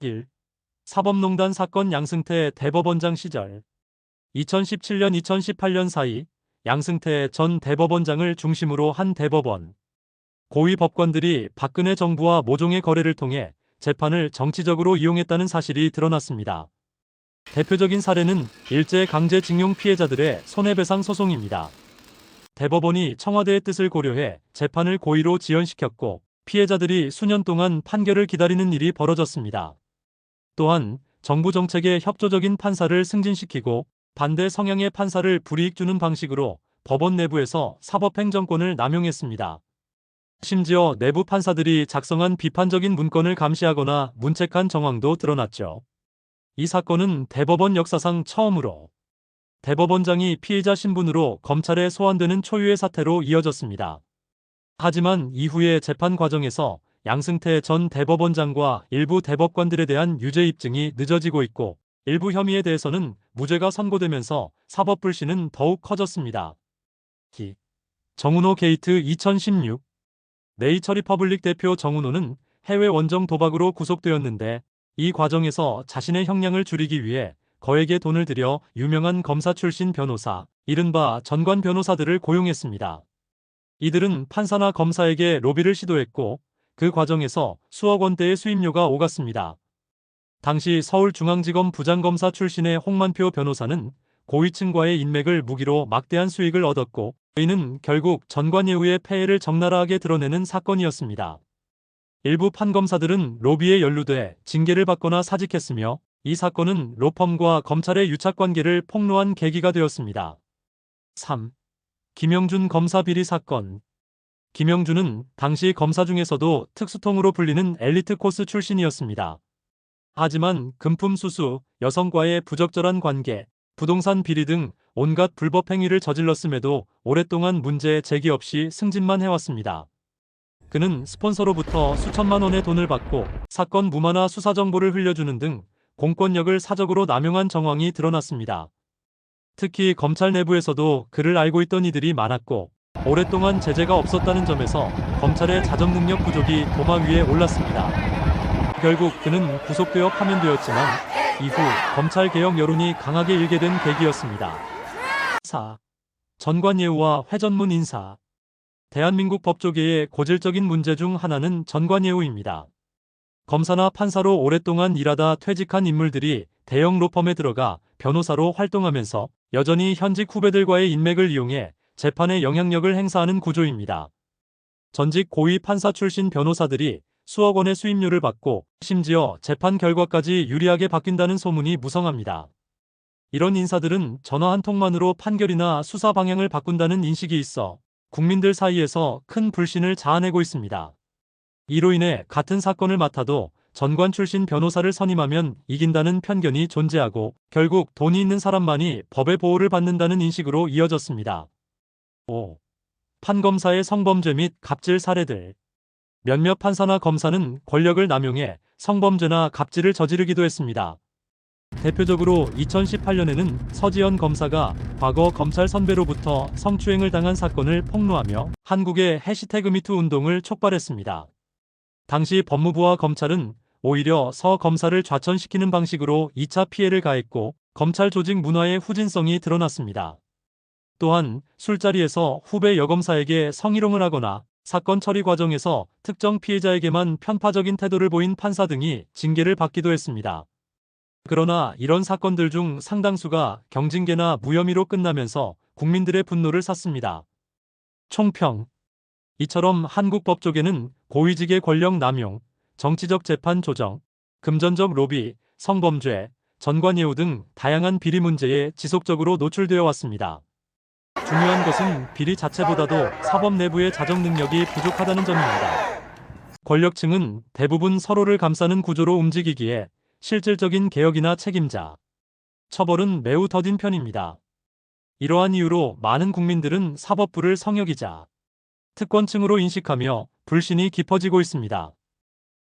1. 사법농단 사건 양승태 대법원장 시절 2017년 2018년 사이 양승태 전 대법원장을 중심으로 한 대법원, 고위 법관들이 박근혜 정부와 모종의 거래를 통해 재판을 정치적으로 이용했다는 사실이 드러났습니다. 대표적인 사례는 일제강제징용 피해자들의 손해배상 소송입니다. 대법원이 청와대의 뜻을 고려해 재판을 고의로 지연시켰고 피해자들이 수년 동안 판결을 기다리는 일이 벌어졌습니다. 또한 정부 정책에 협조적인 판사를 승진시키고 반대 성향의 판사를 불이익 주는 방식으로 법원 내부에서 사법행정권을 남용했습니다. 심지어 내부 판사들이 작성한 비판적인 문건을 감시하거나 문책한 정황도 드러났죠. 이 사건은 대법원 역사상 처음으로 대법원장이 피의자 신분으로 검찰에 소환되는 초유의 사태로 이어졌습니다. 하지만 이후의 재판 과정에서 양승태 전 대법원장과 일부 대법관들에 대한 유죄 입증이 늦어지고 있고 일부 혐의에 대해서는 무죄가 선고되면서 사법 불신은 더욱 커졌습니다. 정은호 게이트 2016 네이처리퍼블릭 대표 정은호는 해외 원정 도박으로 구속되었는데 이 과정에서 자신의 형량을 줄이기 위해 거액의 돈을 들여 유명한 검사 출신 변호사, 이른바 전관 변호사들을 고용했습니다. 이들은 판사나 검사에게 로비를 시도했고 그 과정에서 수억 원대의 수임료가 오갔습니다. 당시 서울중앙지검 부장검사 출신의 홍만표 변호사는 고위층과의 인맥을 무기로 막대한 수익을 얻었고 이는 결국 전관예우의 폐해를 적나라하게 드러내는 사건이었습니다. 일부 판검사들은 로비에 연루돼 징계를 받거나 사직했으며 이 사건은 로펌과 검찰의 유착관계를 폭로한 계기가 되었습니다. 3. 김영준 검사 비리 사건. 김영준은 당시 검사 중에서도 특수통으로 불리는 엘리트 코스 출신이었습니다. 하지만 금품 수수, 여성과의 부적절한 관계, 부동산 비리 등 온갖 불법 행위를 저질렀음에도 오랫동안 문제 제기 없이 승진만 해왔습니다. 그는 스폰서로부터 수천만 원의 돈을 받고 사건 무마나 수사 정보를 흘려주는 등 공권력을 사적으로 남용한 정황이 드러났습니다. 특히 검찰 내부에서도 그를 알고 있던 이들이 많았고 오랫동안 제재가 없었다는 점에서 검찰의 자정 능력 부족이 도마 위에 올랐습니다. 결국 그는 구속되어 파면되었지만 이후 검찰개혁 여론이 강하게 일게 된 계기였습니다. 4. 전관예우와 회전문 인사. 대한민국 법조계의 고질적인 문제 중 하나는 전관예우입니다. 검사나 판사로 오랫동안 일하다 퇴직한 인물들이 대형 로펌에 들어가 변호사로 활동하면서 여전히 현직 후배들과의 인맥을 이용해 재판에 영향력을 행사하는 구조입니다. 전직 고위 판사 출신 변호사들이 수억 원의 수임료를 받고 심지어 재판 결과까지 유리하게 바뀐다는 소문이 무성합니다. 이런 인사들은 전화 한 통만으로 판결이나 수사 방향을 바꾼다는 인식이 있어 국민들 사이에서 큰 불신을 자아내고 있습니다. 이로 인해 같은 사건을 맡아도 전관 출신 변호사를 선임하면 이긴다는 편견이 존재하고 결국 돈이 있는 사람만이 법의 보호를 받는다는 인식으로 이어졌습니다. 5. 판검사의 성범죄 및 갑질 사례들. 몇몇 판사나 검사는 권력을 남용해 성범죄나 갑질을 저지르기도 했습니다. 대표적으로 2018년에는 서지현 검사가 과거 검찰 선배로부터 성추행을 당한 사건을 폭로하며 한국의 해시태그 미투 운동을 촉발했습니다. 당시 법무부와 검찰은 오히려 서 검사를 좌천시키는 방식으로 2차 피해를 가했고 검찰 조직 문화의 후진성이 드러났습니다. 또한 술자리에서 후배 여검사에게 성희롱을 하거나 사건 처리 과정에서 특정 피해자에게만 편파적인 태도를 보인 판사 등이 징계를 받기도 했습니다. 그러나 이런 사건들 중 상당수가 경징계나 무혐의로 끝나면서 국민들의 분노를 샀습니다. 총평. 이처럼 한국 법조계는 고위직의 권력 남용, 정치적 재판 조정, 금전적 로비, 성범죄, 전관예우 등 다양한 비리 문제에 지속적으로 노출되어 왔습니다. 중요한 것은 비리 자체보다도 사법 내부의 자정 능력이 부족하다는 점입니다. 권력층은 대부분 서로를 감싸는 구조로 움직이기에 실질적인 개혁이나 책임자, 처벌은 매우 더딘 편입니다. 이러한 이유로 많은 국민들은 사법부를 성역이자 특권층으로 인식하며 불신이 깊어지고 있습니다.